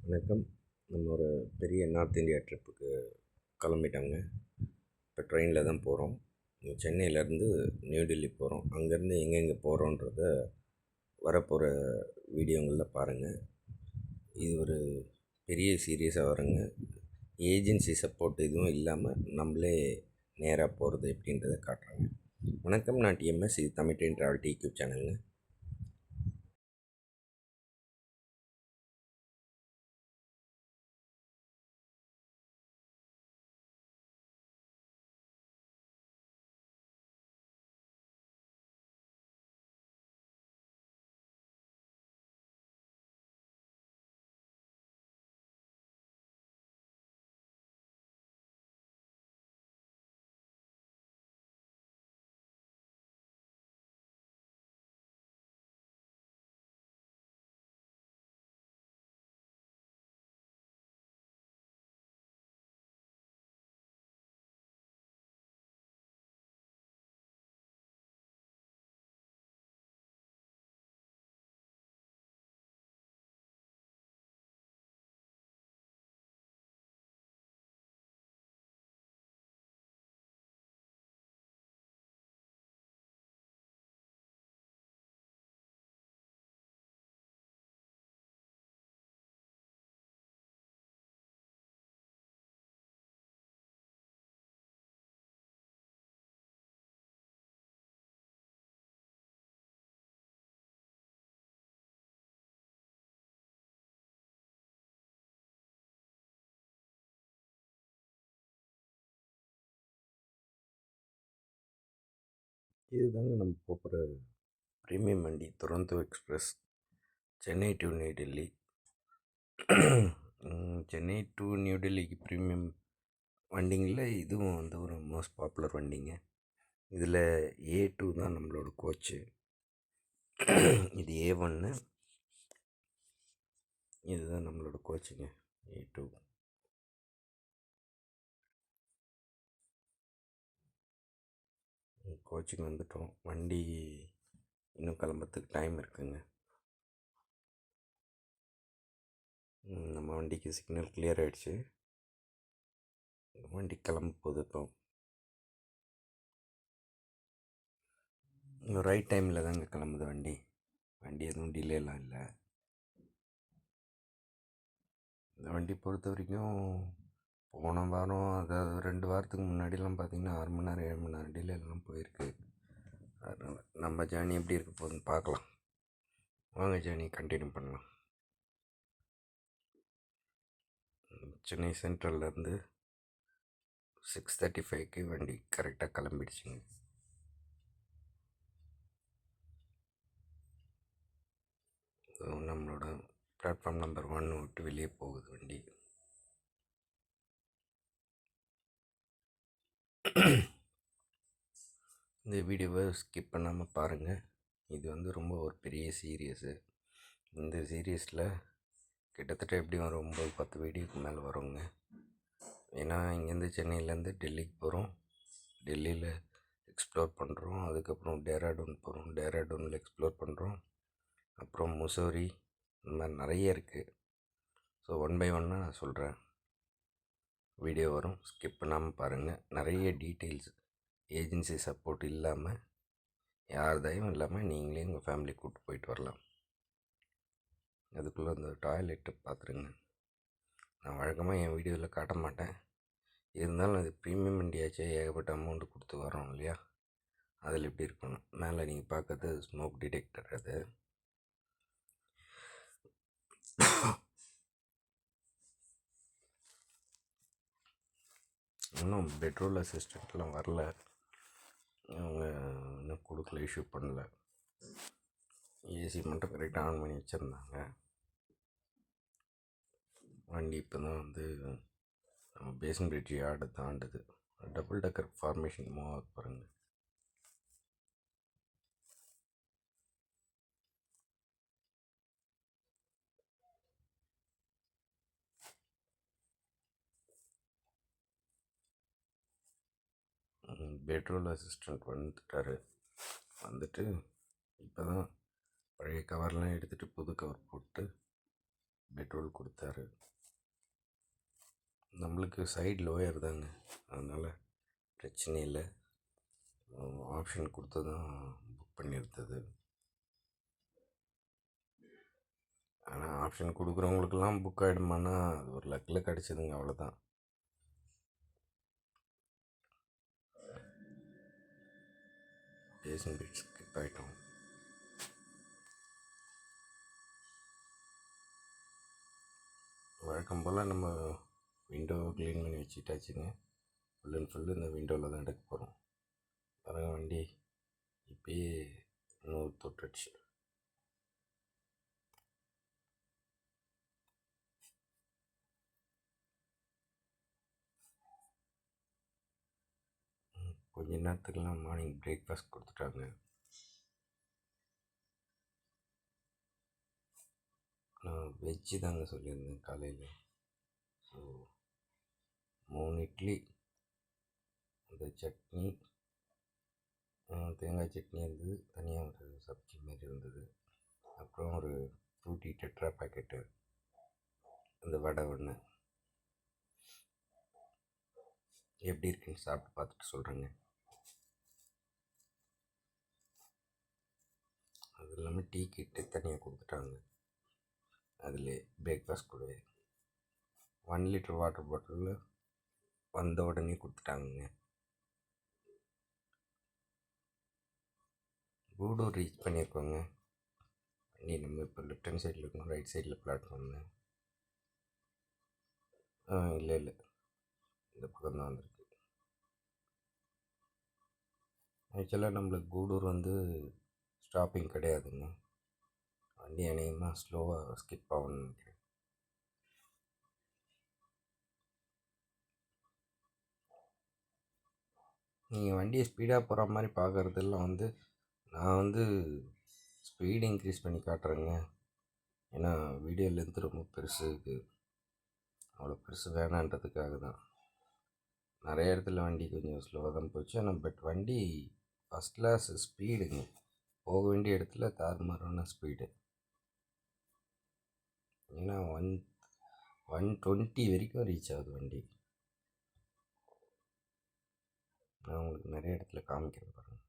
வணக்கம். நம்ம ஒரு பெரிய நார்த் இந்தியா ட்ரிப்புக்கு கிளம்பிட்டோங்க. இப்போ ட்ரெயினில் தான் போகிறோம். சென்னையிலேருந்து நியூ டெல்லி போகிறோம். அங்கேருந்து எங்கெங்கே போகிறோன்றத வரப்போகிற வீடியோங்களில் பாருங்கள். இது ஒரு பெரிய சீரியஸாக வருங்க. ஏஜென்சி சப்போர்ட் எதுவும் இல்லாமல் நம்மளே நேராக போகிறது எப்படின்றத காட்டுறாங்க. வணக்கம், நான் டிஎம்எஸ். இது தமிழ் ட்ரெயின் ட்ராவல் யூடியூப் சேனலுங்க. இதுதாங்க நம்ம போகிற ப்ரீமியம் வண்டி, Duronto express, Chennai to new Delhi. Chennai to new டெல்லிக்கு ப்ரீமியம் வண்டிங்களில் இதுவும் வந்து ஒரு மோஸ்ட் பாப்புலர் வண்டிங்க. இதில் A2 தான் நம்மளோட கோச்சு. இது A1, இதுதான் நம்மளோட கோச்சுங்க, A2. கோச்சுக்கு வந்துட்டோம். வண்டி இன்னும் கிளம்புறதுக்கு டைம் இருக்குங்க. நம்ம வண்டிக்கு சிக்னல் கிளியர் ஆகிடுச்சு. வண்டி கிளம்ப போகுது. இப்போ ரைட் டைமில் தாங்க கிளம்புது வண்டி. வண்டி எதுவும் டிலேலாம் இல்லை. இந்த வண்டி பொறுத்த வரைக்கும் போன வாரம், அதாவது 2 வாரத்துக்கு முன்னாடிலாம் பார்த்திங்கன்னா 6 மணி நேரம் 7 மணி நேரம் டிலேலாம் போயிருக்கு. அதனால் நம்ம ஜேர்னி எப்படி இருக்க போகுதுன்னு பார்க்கலாம். வாங்க ஜேர்னி கண்டினியூ பண்ணலாம். சென்னை சென்ட்ரல்லேருந்து 6:35க்கு வண்டி கரெக்டாக கிளம்பிடுச்சுங்க. நம்மளோட பிளாட்ஃபார்ம் நம்பர் 1 விட்டு வெளியே போகுது வண்டி. இந்த வீடியோவை ஸ்கிப் பண்ணாமல் பாருங்கள். இது வந்து ரொம்ப ஒரு பெரிய சீரியஸு. இந்த சீரியஸில் கிட்டத்தட்ட எப்படியும் ஒரு 9-10 வீடியோக்கு மேலே வருங்க. ஏன்னா இங்கேருந்து சென்னையிலேருந்து டெல்லிக்கு போகிறோம். டெல்லியில் எக்ஸ்ப்ளோர் பண்ணுறோம். அதுக்கப்புறம் டேராடூன் போகிறோம். டேராடூனில் எக்ஸ்ப்ளோர் பண்ணுறோம். அப்புறம் முசோரி, இந்த மாதிரி நிறைய இருக்குது. ஸோ 1 பை 1 நான் சொல்கிறேன். வீடியோ வரும், ஸ்கிப் பண்ணாமல் பாருங்கள். நிறைய டீட்டெயில்ஸ், ஏஜென்சி சப்போர்ட் இல்லாமல், யார் தயவும் இல்லாமல் நீங்களே உங்கள் ஃபேமிலி கூப்பிட்டு போயிட்டு வரலாம். அதுக்குள்ளே அந்த டாய்லெட்டு பார்த்துருங்க. நான் வழக்கமாக என் வீடியோவில் காட்ட மாட்டேன். இருந்தாலும் அது ப்ரீமியம் வண்டியாச்சு, ஏகப்பட்ட அமௌண்ட்டு கொடுத்து வரோம் இல்லையா, அதில் எப்படி இருக்கணும். மேலே நீங்கள் பார்க்கறது ஸ்மோக் டிடெக்டர். அது இன்னும் பெட்ரோல் அசிஸ்டண்ட்லாம் வரல. அவங்க இன்னும் கொடுக்கல, இஷ்யூ பண்ணல. ஏசி மட்டும் கரெக்டாக ஆன் பண்ணி வச்சுருந்தாங்க. வண்டி இப்போ தான் வந்து நம்ம பேசன் பிரிட்ஜ் யார்டை தாண்டுது. டபுள் டக்கர் ஃபார்மேஷன் மூவ் ஆகுது பாருங்கள். பெட்ரோல் அசிஸ்டண்ட் வந்துட்டார். வந்துட்டு இப்போ தான் பழைய கவர்லாம் எடுத்துகிட்டு புது கவர் போட்டு பெட்ரோல் கொடுத்தாரு. நம்மளுக்கு சைடு லோயர் தாங்க, அதனால் பிரச்சனை இல்லை. ஆப்ஷன் கொடுத்து தான் புக் பண்ணியிருந்தது. ஆனால் ஆப்ஷன் கொடுக்குறவங்களுக்கெல்லாம் புக் ஆகிடுமான்னா அது ஒரு லக்கில் கிடச்சிதுங்க, அவ்வளோதான். பேசிங் பிட் ஸ்கிப் ஆகிட்டோம். வழக்கம் போல் நம்ம விண்டோவை க்ளீன் பண்ணி வச்சுட்டாச்சுங்க. ஃபுல் அண்ட் ஃபுல்லு இந்த விண்டோவில் தான் எடுக்க போகிறோம். பாருங்க, வண்டி இப்பயே இன்னொரு தொட்டுச்சு. கொஞ்ச நேரத்துக்கெல்லாம் மார்னிங் பிரேக்ஃபாஸ்ட் கொடுத்துட்டாங்க. நான் வெஜ்ஜு தாங்க சொல்லியிருந்தேன் காலையில். ஸோ 3 இட்லி, இந்த சட்னி, தேங்காய் சட்னி இருந்தது, தனியாக ஒரு சப்ஜி மாரி இருந்தது, அப்புறம் ஒரு ஃப்ரூட்டி டெட்ரா பேக்கெட்டு, அந்த வடை ஒன்று. எப்படி இருக்குன்னு சாப்பிட்டு பார்த்துட்டு சொல்கிறேங்க. அது இல்லாமல் டீ கிட்டு தனியாக கொடுத்துட்டாங்க. அதில் பிரேக்ஃபாஸ்ட் கூட 1 லிட்டர் வாட்டர் பாட்டிலில் வந்த உடனே கொடுத்துட்டாங்க. கூடூர் ரீச் பண்ணியிருக்கோங்க. வண்டி நம்ம இப்போ லெஃப்ட் ஹேண்ட் சைடில் இருக்கோம், ரைட் சைடில் பிளாட்ஃபார்ம்னு. இல்லை இந்த பக்கம் தான் வந்திருக்கு. ஆக்சுவலாக நம்மளுக்கு கூடூர் வந்து ஸ்டாப்பிங் கிடையாதுங்க. வண்டி அநேகமாக ஸ்லோவாக ஸ்கிப் ஆகணும்னு நினைக்கிறேன். நீங்கள் வண்டியை ஸ்பீடாக போகிற மாதிரி பார்க்குறதெல்லாம் வந்து நான் வந்து ஸ்பீடு இன்க்ரீஸ் பண்ணி காட்டுறேங்க. ஏன்னா வீடியோ லென்த்து ரொம்ப பெருசு இருக்குது, அவ்வளோ பெருசு வேணான்றதுக்காக தான். நிறைய இடத்துல வண்டி கொஞ்சம் ஸ்லோவாக தான் போச்சு. ஆனால் பட் வண்டி ஃபஸ்ட் கிளாஸ் ஸ்பீடுங்க. போக வேண்டிய இடத்துல தாறுமாறான ஸ்பீடு. ஏன்னா 120 வரைக்கும் ரீச் ஆகுது வண்டி. நான் உங்களுக்கு நிறைய இடத்துல காமிக்கிறேன் பாருங்கள்.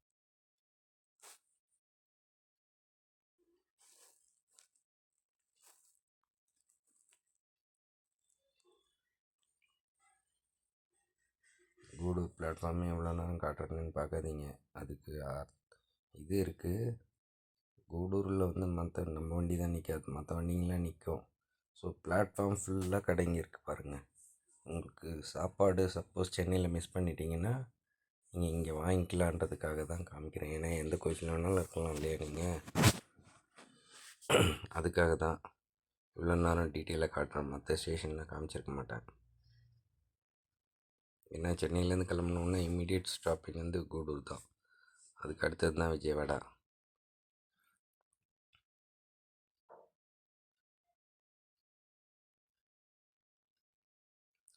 கூடூர் பிளாட்ஃபார்மே எவ்வளோ நேரம் காட்டுறேன்னு பார்க்காதீங்க. அதுக்கு இது இருக்குது. கூடூரில் வந்து நம்ம வண்டி தான் நிற்காது, மற்ற வண்டிங்கெலாம் நிற்கும். ஸோ பிளாட்ஃபார்ம் ஃபுல்லாக கடைங்க இருக்குது பாருங்கள். உங்களுக்கு சாப்பாடு சப்போஸ் சென்னையில் மிஸ் பண்ணிட்டீங்கன்னா நீங்கள் இங்கே வாங்கிக்கலான்றதுக்காக தான் காமிக்கிறேன். ஏன்னா எந்த கோச்சில் வேணாலும் இருக்கலாம் இல்லையா நீங்கள், அதுக்காக தான் இவ்வளோ நேரம் டீட்டெயிலாக காட்டுறேன். மற்ற ஸ்டேஷனில் காமிச்சிருக்க மாட்டேன். ஏன்னா சென்னையிலேருந்து கிளம்புனோன்னா இம்மிடியேட் ஸ்டாப்பிங் வந்து கூடூர் தான், அதுக்கு அடுத்தது தான் விஜயவாடா.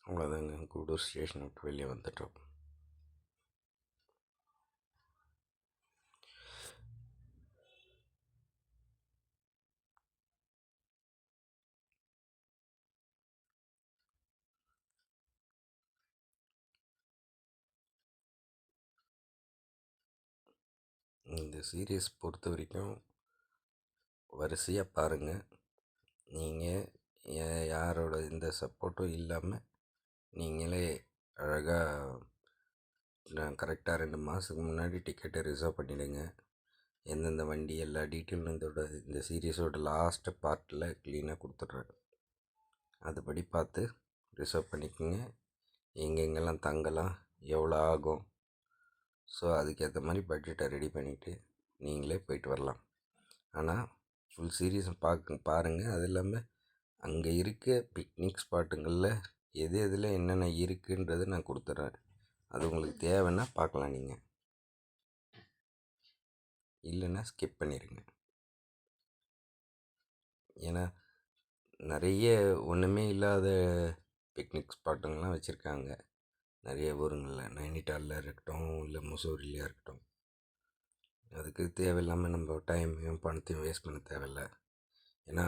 அவ்வளோதாங்க, கூடூர் ஸ்டேஷன் விட்டு வெளியே வந்துட்டோம். இந்த சீரியஸ் பொறுத்த வரைக்கும் வரிசையாக பாருங்கள். நீங்கள் யாரோட எந்த சப்போர்ட்டும் இல்லாமல் நீங்களே அழகாக கரெக்டாக 2 மாதத்துக்கு முன்னாடி டிக்கெட்டை ரிசர்வ் பண்ணிவிடுங்க. எந்தெந்த வண்டி எல்லா டீட்டெயிலும் இந்த சீரியஸோட லாஸ்ட்டு பார்ட்டில் க்ளீனாக கொடுத்துட்றேன். அதுபடி பார்த்து ரிசர்வ் பண்ணிக்கோங்க. எங்கெங்கெல்லாம் தங்கலாம், எவ்வளோ ஆகும். ஸோ அதுக்கேற்ற மாதிரி பட்ஜெட்டை ரெடி பண்ணிவிட்டு நீங்களே போயிட்டு வரலாம். ஆனால் ஃபுல் சீரியஸ் பாருங்கள். அது இல்லாமல் அங்கே இருக்க பிக்னிக் ஸ்பாட்டுங்களில் எது எதில் என்னென்ன இருக்குன்றது நான் கொடுத்துட்றேன். அது உங்களுக்கு தேவைன்னா பார்க்கலாம், நீங்கள் இல்லைன்னா ஸ்கிப் பண்ணிடுங்க. ஏன்னா நிறைய ஒன்றுமே இல்லாத பிக்னிக் ஸ்பாட்டுங்கள்லாம் வச்சுருக்காங்க நிறைய ஊருங்களில். நைனிடாலில் இருக்கட்டும், இல்லை முசோரிலையாக இருக்கட்டும். அதுக்கு தேவையில்லாமல் நம்ம டைமையும் பணத்தையும் வேஸ்ட் பண்ண தேவையில்லை. ஏன்னா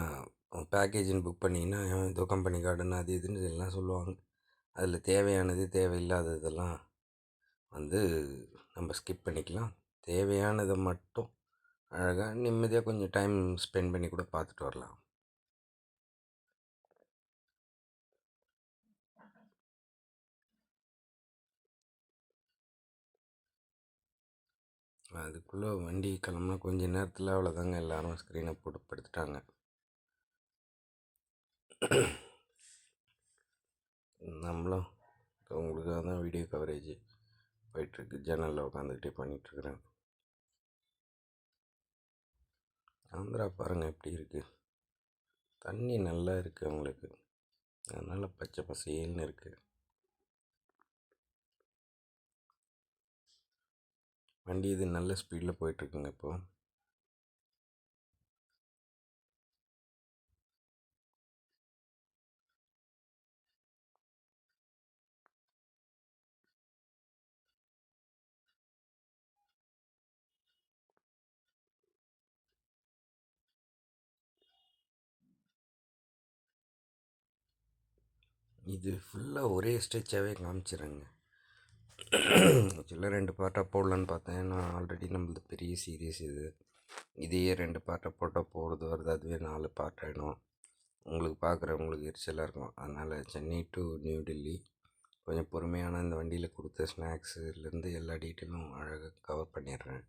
பேக்கேஜின்னு புக் பண்ணிங்கன்னா ஏதோ கம்பெனி கார்டுன்னு அது இதுன்னு எல்லாம் சொல்லுவாங்க. அதில் தேவையானது தேவையில்லாததெல்லாம் வந்து நம்ம ஸ்கிப் பண்ணிக்கலாம். தேவையானதை மட்டும் அழகாக நிம்மதியாக கொஞ்சம் டைம் ஸ்பெண்ட் பண்ணி கூட பார்த்துட்டு வரலாம். அதுக்குள்ளே வண்டி கிளம்புனா கொஞ்ச நேரத்தில் அவ்வளோதாங்க, எல்லோரும் ஸ்க்ரீனை போட்டு படுத்துட்டாங்க. நம்மளும் உங்களுக்காக தான் வீடியோ கவரேஜ் போயிட்டுருக்கு. ஜன்னலில் உட்காந்துக்கிட்டே பண்ணிகிட்ருக்குறேன். ஆந்திரா பாருங்கள் எப்படி இருக்குது. தண்ணி நல்லா இருக்குது அவங்களுக்கு, அதனால் பச்சை பசேல்னு இருக்குது. வண்டி இது நல்ல ஸ்பீடில் போயிட்டுருக்குங்க இப்போது. இது ஃபுல்லாக ஒரே ஸ்ட்ரெச்சாகவே காமிச்சிடுறேங்க. ஆக்சுவலாக 2 பார்ட்டாக போடலான்னு பார்த்தேன். நான் ஆல்ரெடி நம்மளது பெரிய சீரியஸ் இது. இதையே 2 பார்ட்டாக போட்டால் போகிறது வருது, அதுவே 4 பார்ட் ஆகிடும். உங்களுக்கு பார்க்குறவங்களுக்கு எரிச்சலாக இருக்கும். அதனால் சென்னை டு நியூ டெல்லி கொஞ்சம் பொறுமையான இந்த வண்டியில் கொடுத்த ஸ்நாக்ஸுலேருந்து எல்லா டீட்டெயிலும் அழகாக கவர் பண்ணிடுறேன்.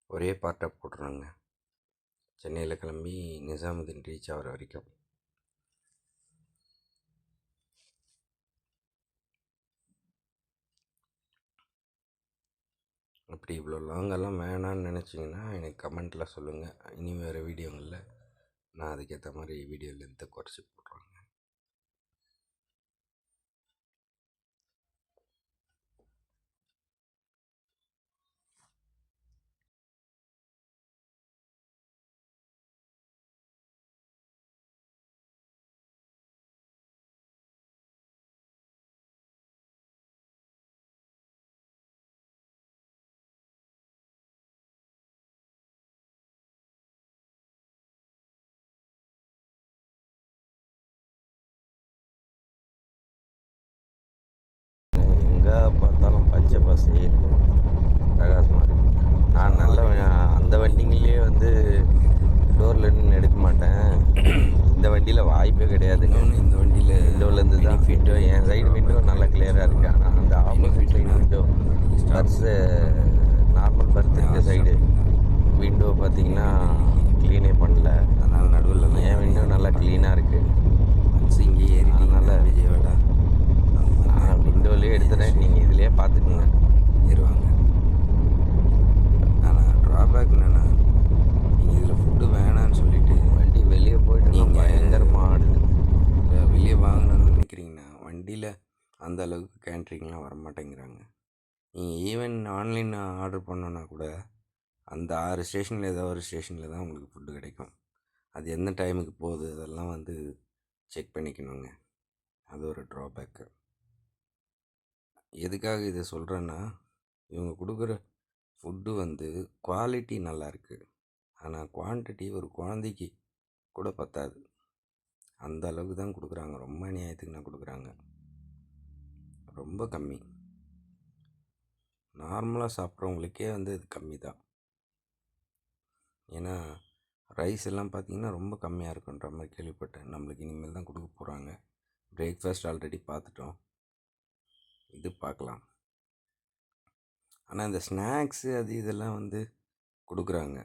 ஒரே பார்ட்டாக போட்டுருங்க. சென்னையில் கிளம்பி நிசாமுதீன் ரீச் ஆகிற வரைக்கும். அப்படி இவ்வளோ லாங்கெல்லாம் வேணான்னு நினச்சிங்கன்னா எனக்கு கமெண்ட்டில் சொல்லுங்கள். இனி வேறு வீடியோங்களில் நான் அதுக்கேற்ற மாதிரி வீடியோ லென்த்தை குறைச்சி போடுறேங்க. எங்கே பார்த்தாலும் பச்சை பசேல் பிரகாசமாக இருக்குது. நான் நல்ல அந்த வண்டிங்களையே வந்து டோரில் நின்று எடுக்க மாட்டேன். இந்த வண்டியில் வாய்ப்பே கிடையாதுங்க. இந்த வண்டியில் விண்டோலேருந்து தான் விண்டோ, என் சைடு விண்டோ நல்லா கிளியராக இருக்குது. ஆனால் அந்த opposite side window purse normal birth இந்த சைடு விண்டோ பார்த்திங்கன்னா க்ளீனே பண்ணல. அதனால் நடுவில் என் விண்டோ நல்லா க்ளீனாக இருக்குது. இங்கே ஏறினால விஜயவாடா விண்டோலேயே எடுத்துகிறேன். நீங்கள் இதிலே பார்த்துக்குங்க, ஏறுவாங்க. ஆனால் ட்ராபேக் என்னென்னா, நீங்கள் இதில் ஃபுட்டு வேணான்னு சொல்லிவிட்டு வண்டி வெளியே போய்ட்டு நீங்கள் பயங்கரமாக ஆடுது. இல்லை வெளியே வாங்கணும்னு நினைக்கிறீங்கன்னா வண்டியில் அந்த அளவுக்கு கேன்ட்ரிங்லாம் வரமாட்டேங்கிறாங்க. நீங்கள் ஈவன் ஆன்லைன் ஆர்டர் பண்ணோன்னா கூட அந்த 6 ஸ்டேஷனில் ஏதோ ஒரு ஸ்டேஷனில் தான் உங்களுக்கு ஃபுட்டு கிடைக்கும். அது எந்த டைமுக்கு போகுது அதெல்லாம் வந்து செக் பண்ணிக்கணுங்க. அது ஒரு ட்ராபேக்கு. எதுக்காக இதை சொல்கிறேன்னா, இவங்க கொடுக்குற ஃபுட்டு வந்து குவாலிட்டி நல்லாயிருக்கு, ஆனால் குவான்டிட்டி ஒரு குழந்தைக்கு கூட பத்தாது. அந்த அளவுக்கு தான் கொடுக்குறாங்க. ரொம்ப அநியாயத்துக்கு நான் கொடுக்குறாங்க, ரொம்ப கம்மி. நார்மலாக சாப்பிட்றவங்களுக்கே வந்து இது கம்மி தான். ஏன்னா ரைஸ் எல்லாம் பார்த்திங்கன்னா ரொம்ப கம்மியாக இருக்குன்ற மாதிரி கேள்விப்பட்டேன். நம்மளுக்கு இனிமேல் தான் கொடுக்க போகிறாங்க. பிரேக்ஃபாஸ்ட் ஆல்ரெடி பார்த்துட்டோம், இது பார்க்கலாம். ஆனால் இந்த ஸ்நாக்ஸு அது இதெல்லாம் வந்து கொடுக்குறாங்க.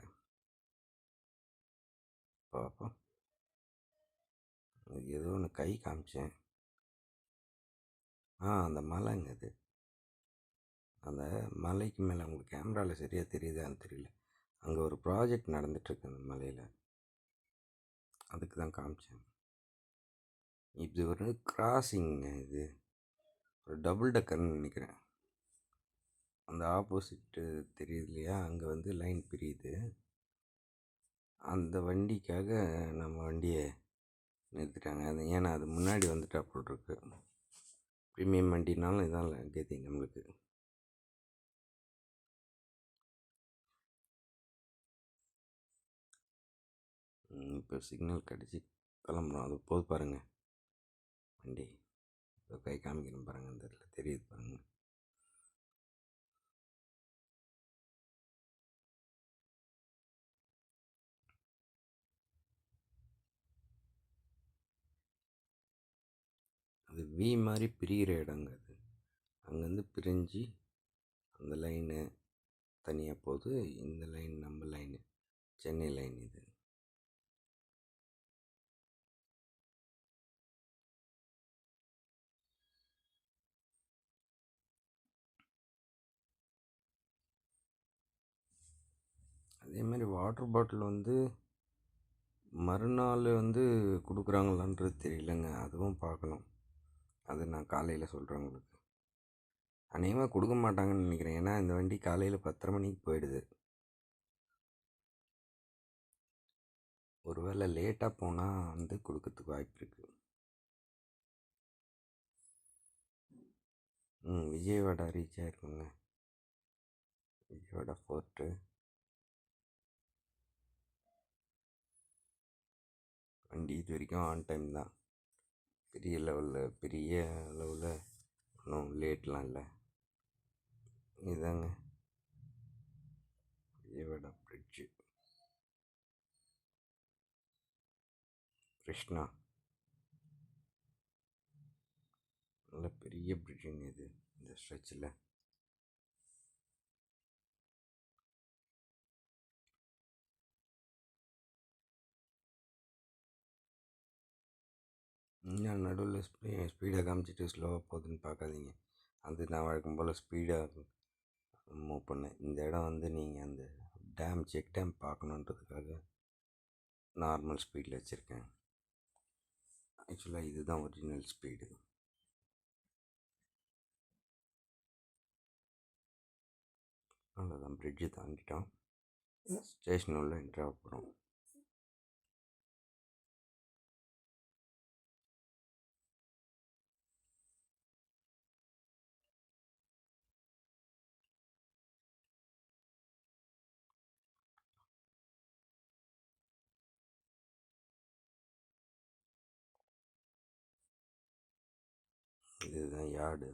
பார்ப்போம். அது ஏதோ ஒன்று கை காமிச்சேன். அந்த மலைங்க அது. அந்த மலைக்கு மேலே உங்களுக்கு கேமராவில் சரியாக தெரியுதான்னு தெரியல. அங்கே ஒரு ப்ராஜெக்ட் நடந்துகிட்ருக்கு அந்த மலையில், அதுக்கு தான் காமிச்சேன். இது ஒரு கிராசிங்க, இது ஒரு டபுள் டக்கர்னு நினைக்கிறேன். அந்த ஆப்போசிட்டு தெரியுது இல்லையா, அங்கே வந்து லைன் பிரியுது. அந்த வண்டிக்காக நம்ம வண்டியை நிறுத்திட்டாங்க. அது ஏன்னா அது முன்னாடி வந்துட்டா போட்டிருக்கு. ப்ரீமியம் வண்டினாலும் இதான் கதி நம்மளுக்கு. இப்போ சிக்னல் கிடச்சி கிளம்புறோம். அது போது பாருங்கள் வண்டி. இப்போ கை காமிக்கணும் பாருங்கள், இந்த இடத்துல தெரியுது பாருங்கள். அது வி மாதிரி பிரிகிற இடங்க அது. அங்கேருந்து பிரிஞ்சு அந்த லைனு தனியாக போகுது. இந்த லைன் நம்ம லைனு சென்னை லைன் இது. அதே மாதிரி வாட்டர் பாட்டில் வந்து மறுநாள் வந்து கொடுக்குறாங்களான்றது தெரியலங்க. அதுவும் பார்க்கணும். அது நான் காலையில் சொல்கிறேன் உங்களுக்கு. அநேகமாக கொடுக்க மாட்டாங்கன்னு நினைக்கிறேன். ஏன்னா இந்த வண்டி காலையில் 10:30 மணிக்கு போயிடுது. ஒருவேளை லேட்டாக போனால் வந்து கொடுக்கறதுக்கு வாய்ப்பு இருக்குது. விஜயவாடா ரீச் ஆகிருக்குங்க. விஜயவாடா ஃபோர்ட்டு. வண்டி இது வரைக்கும் ஆன் டைம் தான். பெரிய அளவில் ஒன்றும் லேட்லாம் இல்லை. இதுதாங்க விஜயவாடா பிரிட்ஜு. கிருஷ்ணா நல்ல பெரிய பிரிட்ஜுங்க இது. இந்த ஸ்ட்ரெச்சில் நான் நடுவில் ஸ்பீடாக காமிச்சிட்டு ஸ்லோவாக போகுதுன்னு பார்க்காதீங்க. அது நான் வழக்கம் போல் ஸ்பீடாக மூவ் பண்ணேன். இந்த இடம் வந்து நீங்கள் அந்த செக் டேம் பார்க்கணுன்றதுக்காக நார்மல் ஸ்பீடில் வச்சுருக்கேன். ஆக்சுவலாக இதுதான் ஒரிஜினல் ஸ்பீடு. அவ்வளோதான், பிரிட்ஜு தாண்டிட்டோம். ஸ்டேஷன் உள்ள என்ட்ரி ஆக போகிறோம். இதுதான் யார்டு.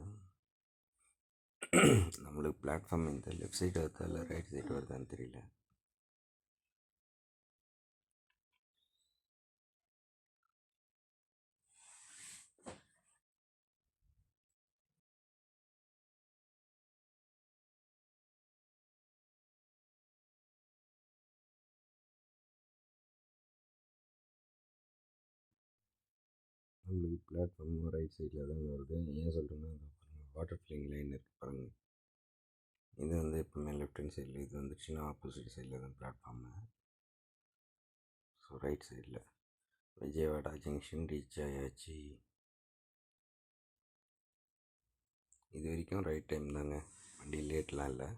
நம்மளுக்கு பிளாட்ஃபார்ம் இந்த லெஃப்ட் சைடு வருதா இல்லை ரைட் சைடு வருதான்னு தெரியல. நம்மளுக்கு பிளாட்ஃபார்ம் ரைட் சைடில் தான் வருது. ஏன் சொல்கிறேன்னா வாட்டர் ஃபில்லிங் லைன் இருக்குது பாருங்கள். இது வந்து எப்போவுமே லெஃப்ட் ஹேண்ட் சைடில், இது வந்துச்சுன்னா ஆப்போசிட் சைடில் தான் பிளாட்ஃபார்மு. ஸோ ரைட் சைடில் விஜயவாடா ஜங்ஷன் ரீச் ஆயாச்சு. இது வரைக்கும் ரைட் டைம் தாங்க. வண்டி லேட்லாம் இல்லை.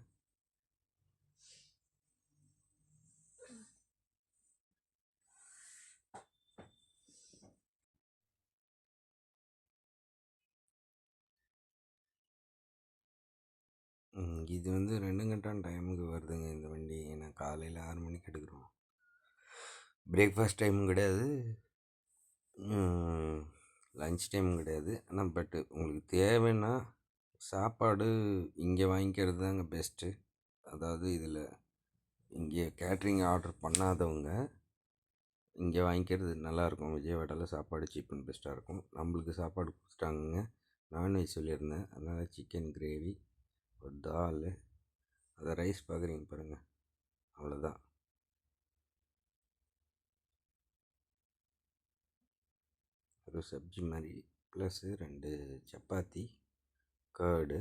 இது வந்து 2 கண்டான டைமுக்கு வருதுங்க இந்த வண்டி. ஏன்னா காலையில் 6 மணிக்கு எடுக்கிறோம். பிரேக்ஃபாஸ்ட் டைமும் கிடையாது, லன்ச் டைமும் கிடையாது. ஆனால் பட்டு உங்களுக்கு தேவைன்னா சாப்பாடு இங்கே வாங்கிக்கிறது தாங்க பெஸ்ட்டு. அதாவது இதில் இங்கே கேட்ரிங் ஆர்டர் பண்ணாதவங்க இங்கே வாங்கிக்கிறது நல்லாயிருக்கும். விஜயவாடாவில் சாப்பாடு சீப் அண்ட் பெஸ்ட்டாக இருக்கும். நம்மளுக்கு சாப்பாடு கொடுத்துட்டாங்கங்க. நான்வெஜ் சொல்லியிருந்தேன், அதனால் சிக்கன் கிரேவி, ஒரு தால், அதை ரைஸ் பார்க்குறீங்க பாருங்கள், அவ்வளோதான். ஒரு சப்ஜி மாதிரி ப்ளஸ்ஸு 2 சப்பாத்தி, கர்டு.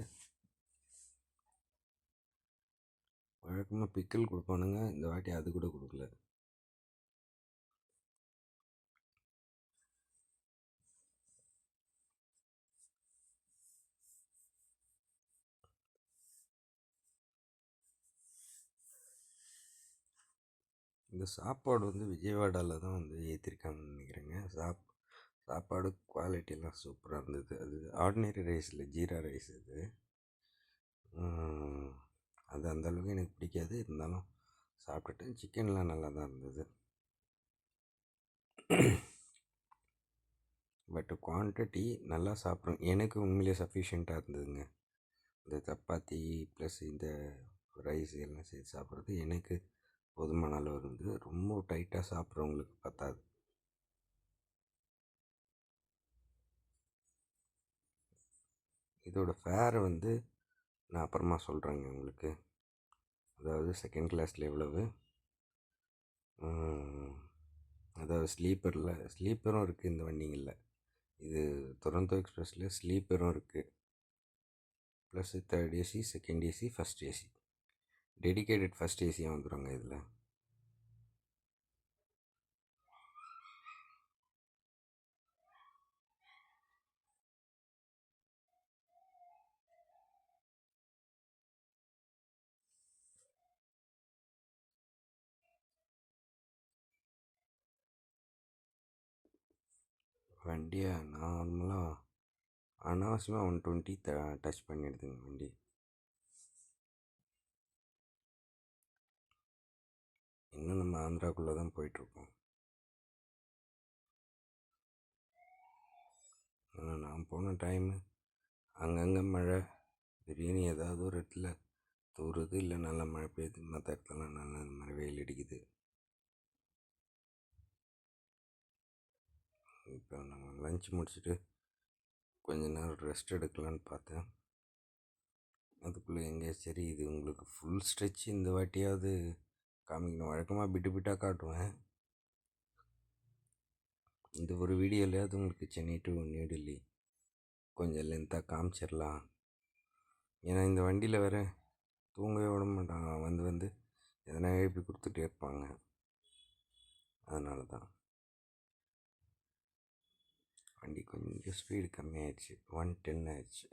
வழக்கமாக பிக்கிள் கொடுப்பானுங்க, இந்த வாட்டி அது கூட கொடுக்கல. இந்த சாப்பாடு வந்து விஜயவாடாவில் தான் வந்து ஏற்றிருக்காங்கன்னு நினைக்கிறேங்க. சாப்பாடு குவாலிட்டியெல்லாம் சூப்பராக இருந்தது. அது ஆர்டினரி ரைஸ் இல்லை, ஜீரா ரைஸ் அது. அது அந்தளவுக்கு எனக்கு பிடிக்காது. இருந்தாலும் சாப்பிட்டுட்டு சிக்கன்லாம் நல்லா தான் இருந்தது. பட் குவான்டிட்டி நல்லா சாப்பிட்றோம். எனக்கு உண்மையிலே சஃபிஷியண்ட்டாக இருந்ததுங்க. இந்த சப்பாத்தி ப்ளஸ் இந்த ரைஸ் எல்லாம் சேர்த்து சாப்பிட்றது எனக்கு போதுமான அளவு இருந்தது. ரொம்ப டைட்டாக சாப்பிட்றவங்களுக்கு பத்தாது. இதோட ஃபேர் வந்து நான் அப்புறமா சொல்கிறேங்க உங்களுக்கு. அதாவது செகண்ட் கிளாஸில் எவ்வளவு, அதாவது ஸ்லீப்பரும் இருக்குது இந்த வண்டிங்களில். இது துரந்தோ எக்ஸ்பிரஸில் ஸ்லீப்பரும் இருக்குது. Plus third AC, second AC, first AC. Dedicated first ஏசியாக வந்துடுங்க இதில். வண்டியை நார்மலாக அனாவசியமாக 120 டச் பண்ணிடுதுங்க வண்டி. இன்னும் நம்ம ஆந்திராக்குள்ளே தான் போயிட்டுருக்கோம். ஆனால் நான் போன டைமு அங்கங்கே மழை, திடீர்னு ஏதாவது ஒரு இடத்துல தூறுது, இல்லை நல்லா மழை பெய்யுது, மற்ற இடத்துலலாம் நல்லா இந்த மாதிரி வெயில் அடிக்குது. இப்போ நம்ம லஞ்ச் முடிச்சுட்டு கொஞ்ச நேரம் ரெஸ்ட் எடுக்கலான்னு பார்த்தேன். அதுக்குள்ளே எங்கே சரி இது உங்களுக்கு ஃபுல் ஸ்ட்ரெச் இந்த வாட்டியாவது காமிக்கணும். வழக்கமாக பிட்டாக காட்டுவேன். இந்த ஒரு வீடியோலையாவது உங்களுக்கு சென்னை டு நியூ டெல்லி கொஞ்சம் லென்த்தாக காமிச்சிடலாம். ஏன்னா இந்த வண்டியில் வேறு தூங்கவே விட மாட்டாங்க. வந்து எதனா எழுப்பி கொடுத்துட்டே இருப்பாங்க. அதனால தான் வண்டி கொஞ்சம் ஸ்பீடு கம்மியாயிடுச்சு. 110 ஆயிடுச்சு.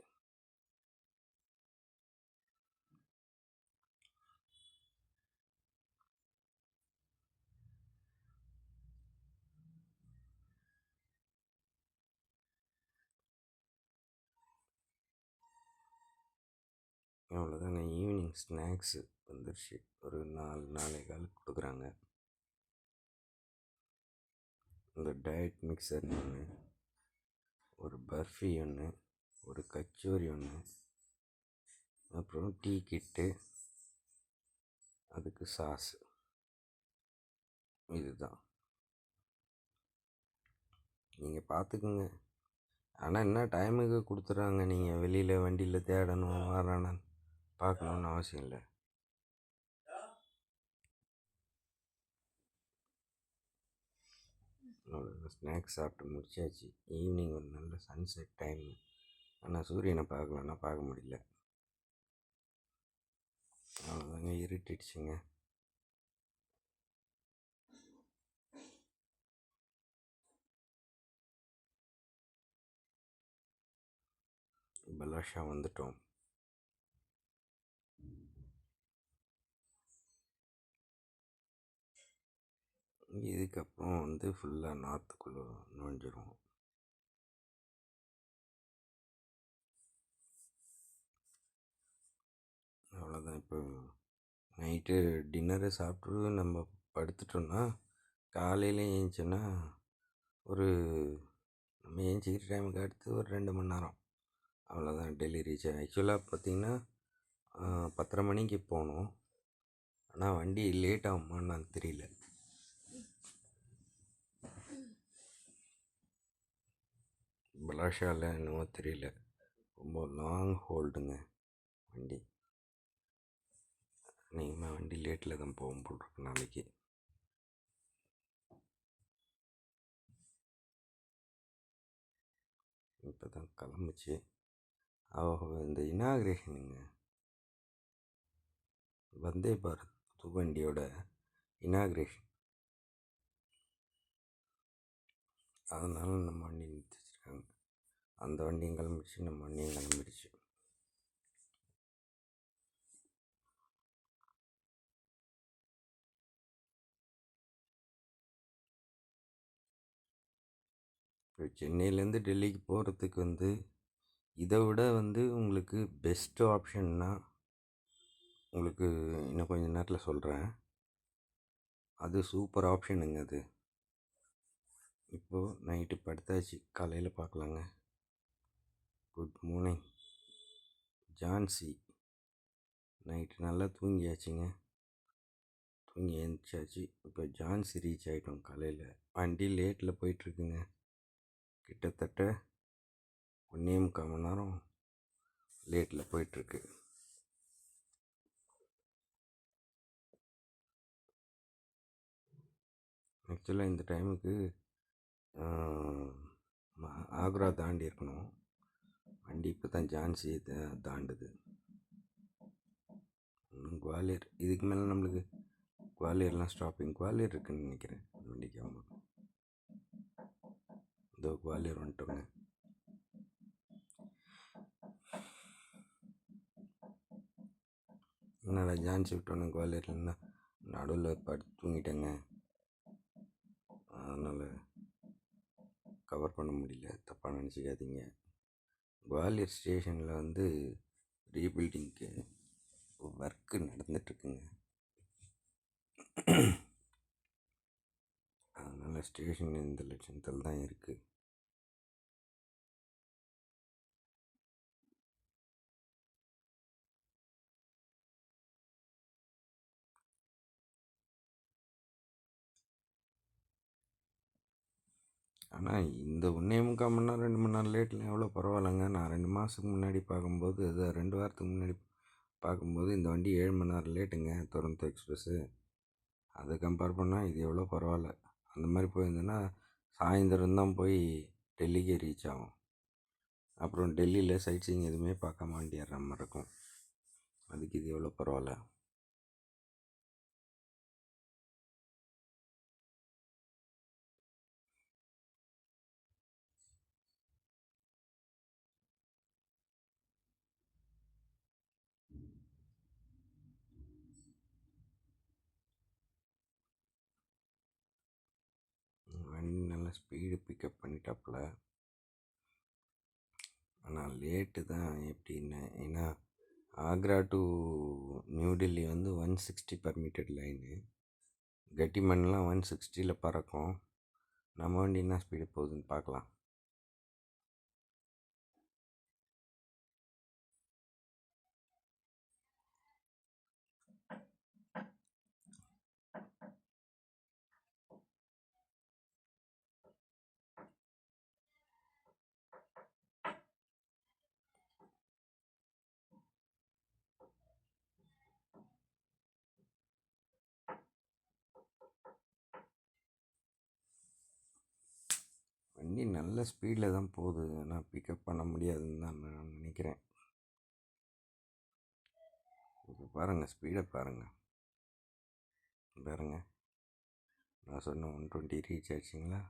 அவ்வளோதாங்க. ஈவினிங் ஸ்நாக்ஸு வந்துருச்சு. ஒரு 4-4.15 கொடுக்குறாங்க. இந்த டயட் மிக்சர் ஒன்று, ஒரு பர்ஃபி ஒன்று, ஒரு கச்சோரி ஒன்று, அப்புறம் டீ கிட்டு, அதுக்கு சாஸ். இதுதான் நீங்கள் பார்த்துக்குங்க. ஆனால் என்ன டைமுக்கு கொடுத்துட்றாங்க. நீங்கள் வெளியில் வண்டியில் தேடணும், வரணும், பார்க்கணுன்னு அவசியம் இல்லை. அவ்வளோதான். ஸ்நாக்ஸ் சாப்பிட்டு முடிச்சாச்சு. ஈவினிங் ஒரு நல்ல சன்செட் டைம். ஆனால் சூரியனை பார்க்கலன்னா பார்க்க முடியல. அவ்வளோதாங்க, இருட்டிடுச்சுங்க. பலாஷா வந்துட்டோம். இதுக்கப்புறம் வந்து ஃபுல்லாக நார்த்துக்குள்ளே நுழைஞ்சிரும். அவ்வளோதான். இப்போ நைட்டு டின்னரை சாப்பிட்டு நம்ம படுத்துட்டோன்னா காலையில் ஏஞ்சின்னா ஒரு நம்ம ஏஞ்சிக்கிற டைமுக்கு அடுத்து ஒரு 2 மணி நேரம் அவ்வளோதான் டெல்லி ரீச். ஆக்சுவலாக பார்த்திங்கன்னா 10:30 மணிக்கு போகணும். ஆனால் வண்டி லேட் ஆகுமான்னு தெரியல. பலாஷாவில் என்னவோ தெரியல, ரொம்ப லாங் ஹோல்டுங்க வண்டி. நீங்கள் வண்டி லேட்டில் தான் போகும் போட்டிருக்கு நாளைக்கு. இப்போ தான் கிளம்புச்சு. இந்த இனாக்ரேஷனுங்க, வந்தே பாரத் புது வண்டியோட இனாக்ரேஷன். அதனால நம்ம வண்டி நிறுத்தி வச்சுருக்காங்க. அந்த வண்டியும் கிளம்பிடுச்சு, நம்ம வண்டியும் கிளம்பிடுச்சு. இப்போ சென்னையிலேருந்து டெல்லிக்கு போகிறதுக்கு வந்து இதை விட வந்து உங்களுக்கு பெஸ்ட்டு ஆப்ஷன்னா உங்களுக்கு இன்னும் கொஞ்சம் நேரத்தில் சொல்கிறேன். அது சூப்பர் ஆப்ஷனுங்க அது. இப்போது நைட்டு படுத்தாச்சு, காலையில் பார்க்கலாங்க. Good morning. ஜான்சி நைட்டு நல்லா தூங்கியாச்சுங்க. தூங்கி எழுந்திரிச்சாச்சு. இப்போ ஜான்சி ரீச் ஆகிட்டோம். காலையில் வண்டி லேட்டில் போயிட்டுருக்குங்க. கிட்டத்தட்ட 1.25 மணி நேரம் லேட்டில் போயிட்டுருக்கு. ஆக்சுவலாக இந்த டைமுக்கு ஆக்ரா தாண்டி இருக்கணும். வண்டி இப்போ தான் ஜான்சி தாண்டுது. இன்னும் குவாலியர், இதுக்கு மேலே நம்மளுக்கு குவாலியர்லாம் ஸ்டாப்பிங். குவாலியர் இருக்குன்னு நினைக்கிறேன் வண்டிக்கு. ஆமாம், இதோ குவாலியர் வந்துட்டோங்க. என்னடா ஜான்சி விட்டோன்னு குவாலியர்லன்னா நடுவில் படுத்து தூங்கிட்டேங்க. அதனால் கவர் பண்ண முடியல, தப்பாக நினச்சிக்காதீங்க. குவாலியர் ஸ்டேஷனில் வந்து ரீபில்டிங்க்கு ஒர்க்கு நடந்துகிட்ருக்குங்க. அதனால் ஸ்டேஷன் இந்த லட்சத்தில் தான் இருக்குது. ஆனால் இந்த 1.25 மணி நேரம் 2 மணி நேரம் லேட்டில் எவ்வளோ பரவாயில்லைங்க. நான் 2 மாதத்துக்கு முன்னாடி பார்க்கும்போது, இது 2 வாரத்துக்கு முன்னாடி பார்க்கும்போது இந்த வண்டி 7 மணி நேரம் லேட்டுங்க, துரந்தோ எக்ஸ்பிரஸ்ஸு. அதை கம்பேர் பண்ணால் இது எவ்வளோ பரவாயில்ல. அந்த மாதிரி போயிருந்தேன்னா சாயந்தரம் தான் போய் டெல்லிக்கே ரீச் ஆகும். அப்புறம் டெல்லியில் சைட் சீயிங் எதுவுமே பார்க்காம வண்டி ஏறுற மாதிரி இருக்கும். அதுக்கு இது எவ்வளோ பரவாயில்ல. வண்டி நல்லா ஸ்பீடு பிக்கப் பண்ணிட்டாப்புல. ஆனால் லேட்டு தான் எப்படின்னு. ஏன்னா ஆக்ரா டு நியூ டெல்லி வந்து 160 பர்மிட்டட் லைனு. கட்டிமன்லாம் 160 பறக்கும். நம்ம வண்டி என்ன ஸ்பீடு போகுதுன்னு பார்க்கலாம். வண்டி நல்ல ஸ்பீடில் தான் போகுது, ஆனால் பிக்கப் பண்ண முடியாதுன்னு தான் நான் நினைக்கிறேன். இப்போ பாருங்கள், ஸ்பீடை பாருங்கள். நான் சொன்ன 120 ரீச் ஆகிடுச்சிங்களா.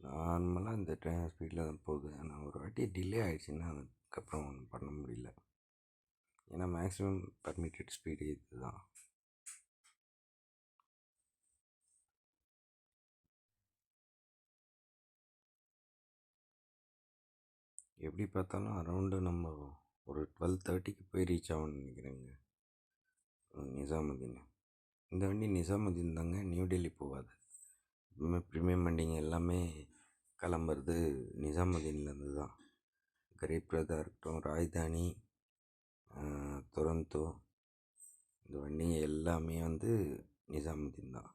நார்மலாக இந்த ட்ரெயின் ஸ்பீடில் தான் போகுது. ஆனால் ஒரு வாட்டி டிலே ஆகிடுச்சின்னா அதுக்கப்புறம் ஒன்றும் பண்ண முடியல. ஏன்னா மேக்ஸிமம் பர்மிட்டட் ஸ்பீடு இது தான். எப்படி பார்த்தாலும் அரௌண்டு நம்ம ஒரு 12:30க்கு போய் ரீச் ஆகும்னு நினைக்கிறேங்க நிசாமுதீன். இந்த வண்டி நிசாமுதீன் தாங்க, நியூ டெல்லி போகாது. ப்ரீமியம் வண்டிங்க எல்லாமே கிளம்புறது நிசாமுதீன்லேருந்து தான். கரீப் ரத்தாக இருக்கட்டும், ராஜ்தானி, துரந்தோ, இந்த வண்டிங்க எல்லாமே வந்து நிசாமுதீன் தான்.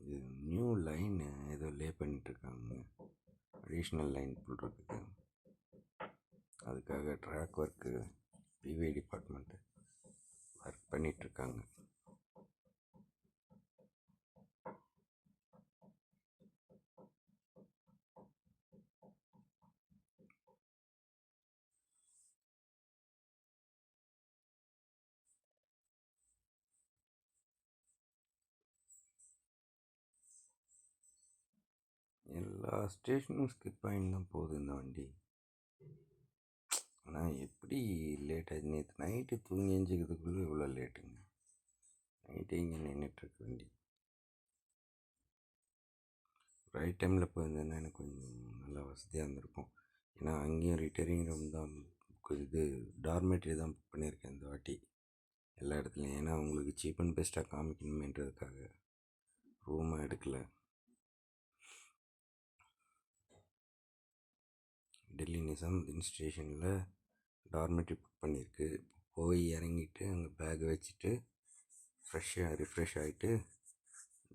இது நியூ லைன் ஏதோ லே பண்ணிகிட்ருக்காங்க, அடிஷ்னல் லைன் போடுறதுக்கு. அதுக்காக track work PV department work பண்ணிகிட்ருக்காங்க. எல்லா ஸ்டேஷனும் ஸ்கிப் ஆகின்னு தான் போகுது இந்த வண்டி. ஆனால் எப்படி லேட் ஆகிடுச்சு. நேற்று நைட்டு தூங்கி எஞ்சிக்கிறதுக்குள்ளே இவ்வளோ லேட்டுங்க. நைட்டு இங்கே நின்றுட்டுருக்கு வண்டி. ரைட் டைமில் போயிருந்தேன்னா எனக்கு கொஞ்சம் நல்லா வசதியாக இருந்திருக்கும். ஏன்னா அங்கேயும் ரிட்டரிங் ரூம் தான், இது டார்மேட்ரி தான் புக் பண்ணியிருக்கேன் இந்த வாட்டி. எல்லா இடத்துலையும். ஏன்னா உங்களுக்கு சீப் அண்ட் பெஸ்ட்டாக காமிக்கணுமேன்றதுக்காக ரூமாக எடுக்கலை. டெல்லி நிசாமுதீன் ஸ்டேஷனில் டார்மெட்ரி புக் பண்ணியிருக்கு. போய் இறங்கிட்டு அங்கே பேக்கை வச்சுட்டு ரிஃப்ரெஷ் ஆகிட்டு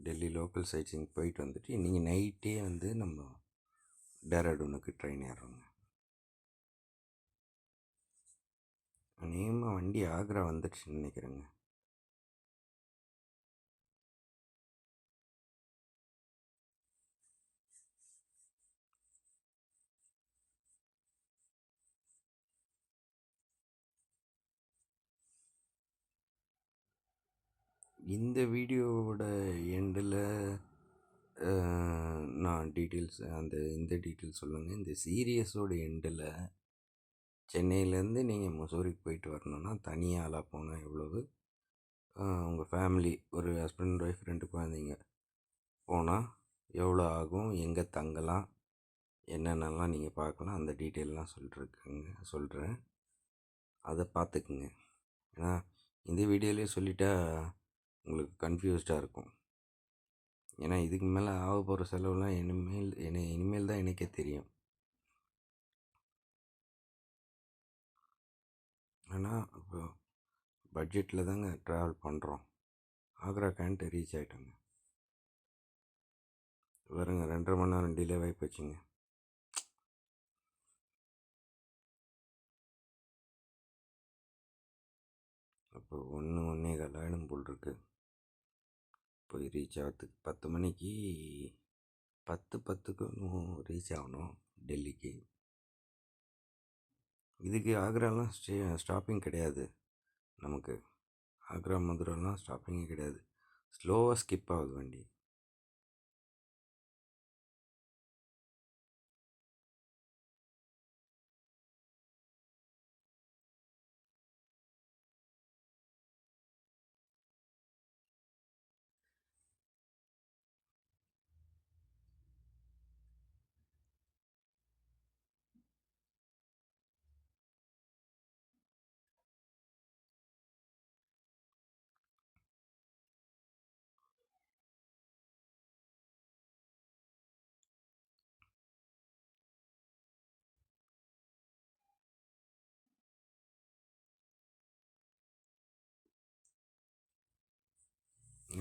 டெல்லி லோக்கல் சைட்ஸிங் போயிட்டு வந்துட்டு இன்றைக்கி நைட்டே வந்து நம்ம டேராடூனுக்கு ட்ரெயின் ஏறுறோங்க. அநேகமாக வண்டி ஆக்ரா வந்துடுச்சுன்னு நினைக்கிறேங்க. இந்த வீடியோவோட எண்டில் நான் இந்த டீட்டெயில்ஸ் சொல்லுங்கள். இந்த சீரியஸோட எண்டில் சென்னையிலேருந்து நீங்கள் மசூரிக்கு போயிட்டு வரணுன்னா தனியாக ஆளாக போனால் எவ்வளவு, உங்கள் ஃபேமிலி ஒரு ஹஸ்பண்ட் ஒய்ஃப் 2 குழந்தைங்க போனால் எவ்வளோ ஆகும், எங்கே தங்கலாம், என்னென்னலாம் நீங்கள் பார்க்கலாம், அந்த டீட்டெயிலெலாம் சொல்கிறேன். அதை பார்த்துக்குங்க. ஏன்னா இந்த வீடியோலேயே சொல்லிட்டா உங்களுக்கு கன்ஃபியூஸ்டாக இருக்கும். ஏன்னா இதுக்கு மேலே ஆக போகிற செலவுலாம் இனிமேல் தான் எனக்கே தெரியும். ஆனால் இப்போ பட்ஜெட்டில் தாங்க ட்ராவல் பண்ணுறோம். ஆக்ரா கேன்ட்டு ரீச் ஆகிட்டோங்க. வருங்க 2.5 மணி நேரம் டிலே ஆகி போச்சுங்க. அப்போ 1-1.25 ஆகிடும் போல் இருக்கு. போய் ரீச் ஆகிறதுக்கு 10 மணிக்கு 10:10க்கு ரீச் ஆகணும் டெல்லிக்கு. இதுக்கு ஆக்ராலாம் ஸ்டாப்பிங் கிடையாது. நமக்கு ஆக்ரா மதுரைலாம் ஸ்டாப்பிங்கே கிடையாது. ஸ்லோவாக ஸ்கிப் ஆகுது வண்டி.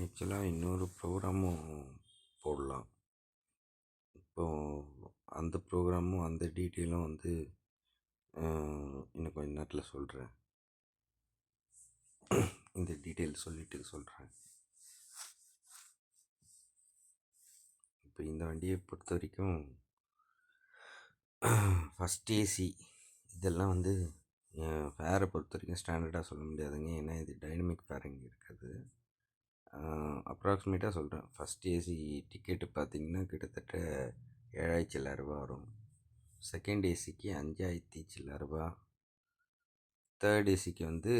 ஆக்சுவலாக இன்னொரு ப்ரோக்ராமும் போடலாம். இப்போது அந்த ப்ரோக்ராமும் அந்த டீட்டெயிலும் வந்து இன்னும் கொஞ்சம் நேரத்தில் சொல்கிறேன். இந்த டீட்டெயில் சொல்லிவிட்டு சொல்கிறேன். இப்போ இந்த வண்டியை பொறுத்த வரைக்கும் ஃபஸ்ட் ஏசி இதெல்லாம் வந்து ஃபேரை பொறுத்த வரைக்கும் ஸ்டாண்டர்டாக சொல்ல முடியாதுங்க. ஏன்னா இது டைனமிக் ஃபேரிங் இருக்குது. அப்ராக்சிமேட்டாக சொல்கிறேன். ஃபஸ்ட் ஏசி டிக்கெட்டு பார்த்திங்கன்னா கிட்டத்தட்ட 7,000 சில்லறை வரும். செகண்ட் ஏசிக்கு 5,000 சில்லறை. தேர்ட் ஏசிக்கு வந்து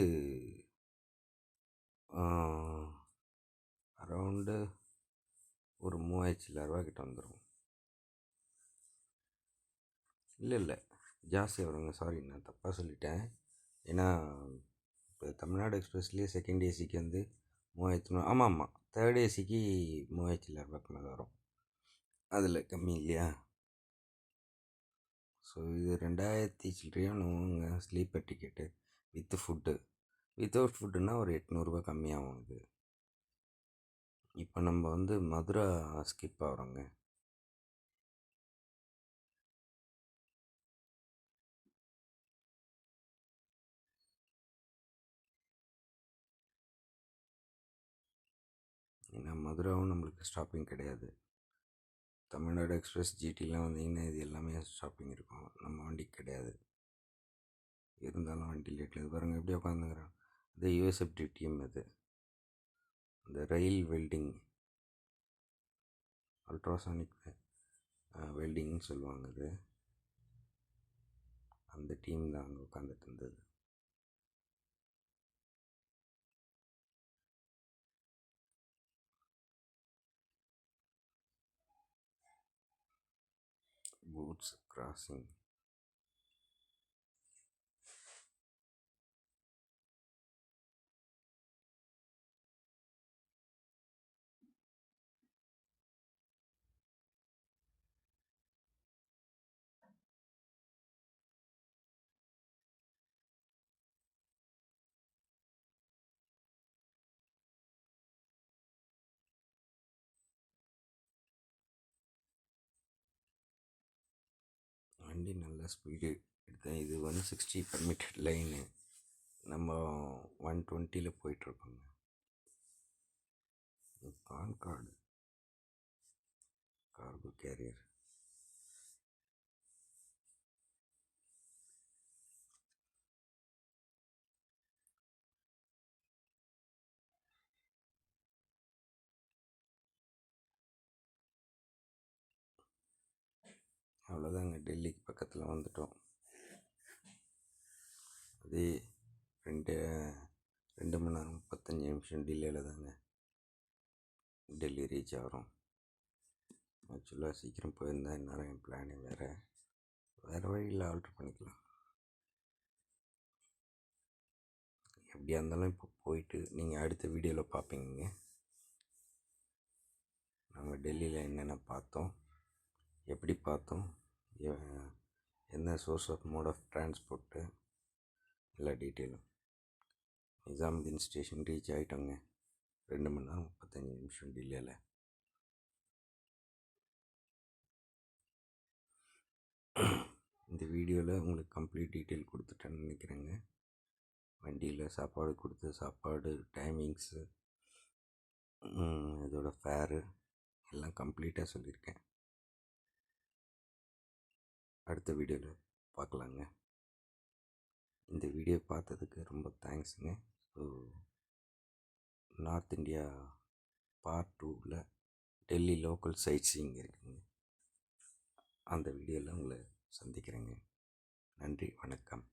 அரவுண்டு ஒரு 3,000 சில்லறை கிட்ட வந்துடும். இல்லை ஜாஸ்தியாக வருங்க. சாரி, நான் தப்பாக சொல்லிட்டேன். ஏன்னா இப்போ தமிழ்நாடு எக்ஸ்பிரஸ்லேயே செகண்ட் ஏசிக்கு வந்து 3,000. ஆமாம், தேர்ட் ஏசிக்கு 3,000 சில்லறை மேலே வரும். அதில் கம்மி இல்லையா? ஸோ இது 2,000 சில்லறையானுங்க sleeper ticket with food. Without ஃபுட்டுன்னா ஒரு 800 கம்மியாகும் இது. இப்போ நம்ம வந்து மதுரா ஸ்கிப் ஆகிறோங்க. ஏன்னா மதுராவும் நம்மளுக்கு ஸ்டாப்பிங் கிடையாது. தமிழ்நாடு எக்ஸ்பிரஸ் ஜிடிலாம் வந்தீங்கன்னா இது எல்லாமே ஸ்டாப்பிங் இருக்கும். நம்ம வண்டிக்கு கிடையாது. இருந்தாலும் வண்டி லேட்டில் இது பாருங்கள் எப்படி உட்காந்துங்கிறான். இது யூஎஸ்எஃப்டி டீம். இது இந்த ரயில் வெல்டிங், அல்ட்ராசானிக் வெல்டிங்னு சொல்லுவாங்க. இது அந்த டீம் தான் அங்கே உட்காந்துட்டு இருந்தது. Boots crossing. வண்டி நல்ல ஸ்பீடு எடுத்தேன். இது 160 பர்மிட்டட் லைனு, நம்ம 120 போயிட்டுருக்கோங்க. Pan card cargo carrier. அவ்வளோதாங்க, டெல்லிக்கு பக்கத்தில் வந்துட்டோம். அதே 2 மணி நேரம் 35 நிமிஷம் டிலேயில் தாங்க டெல்லி ரீச் ஆகிறோம். ஆக்சுவலாக சீக்கிரம் போயிருந்தா இந்நேரம் என் பிளானே வேறு வழியில் ஆல்ட்ரு பண்ணிக்கலாம். எப்படியா இருந்தாலும் இப்போ போயிட்டு நீங்கள் அடுத்த வீடியோவில் பார்ப்பீங்க நம்ம டெல்லியில் என்னென்ன பார்த்தோம், எப்படி பார்த்தோம், என்ன source of mode of transport, எல்லா டீட்டெயிலும். நிசாமுதீன் ஸ்டேஷன் ரீச் ஆகிட்டோங்க 2 மணி நேரம் 35 நிமிஷம் டிலேயில். இந்த வீடியோவில் உங்களுக்கு கம்ப்ளீட் டீட்டெயில் கொடுத்துட்டேன்னு நினைக்கிறேங்க. வண்டியில் சாப்பாடு கொடுத்து சாப்பாடு டைமிங்ஸு, இதோட ஃபேரு எல்லாம் கம்ப்ளீட்டாக சொல்லியிருக்கேன். அடுத்த வீடியோவில் பார்க்கலாங்க. இந்த வீடியோ பார்த்ததுக்கு ரொம்ப தேங்க்ஸுங்க. ஸோ நார்த் இந்தியா பார்ட் 2வில் டெல்லி லோக்கல் சைட் சீயிங் இருக்குங்க. அந்த வீடியோவில் உங்களை சந்திக்கிறேங்க. நன்றி, வணக்கம்.